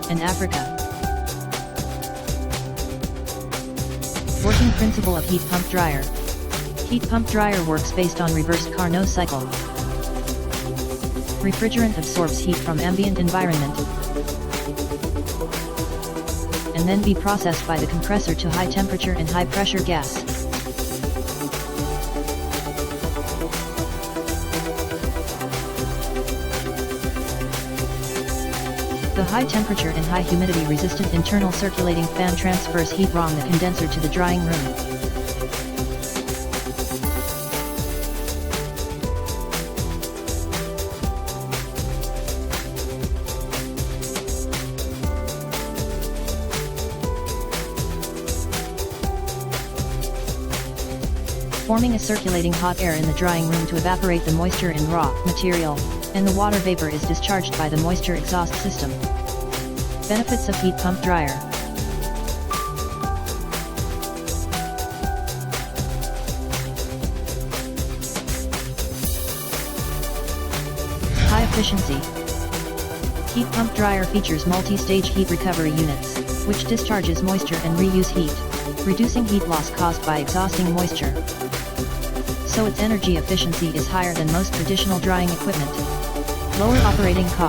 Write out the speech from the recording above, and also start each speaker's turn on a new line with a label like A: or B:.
A: and Africa. Working principle of heat pump dryer. Heat pump dryer works based on reversed Carnot cycle. Refrigerant absorbs heat from ambient environment and then be processed by the compressor to high temperature and high pressure gas. The high temperature and high humidity resistant internal circulating fan transfers heat from the condenser to the drying room. Forming a circulating hot air in the drying room to evaporate the moisture in raw material, and the water vapor is discharged by the moisture exhaust system. Benefits of heat pump dryer. High efficiency. Heat pump dryer features multi-stage heat recovery units, which discharges moisture and reuse heat, reducing heat loss caused by exhausting moisture. So its energy efficiency is higher than most traditional drying equipment. Lower operating cost.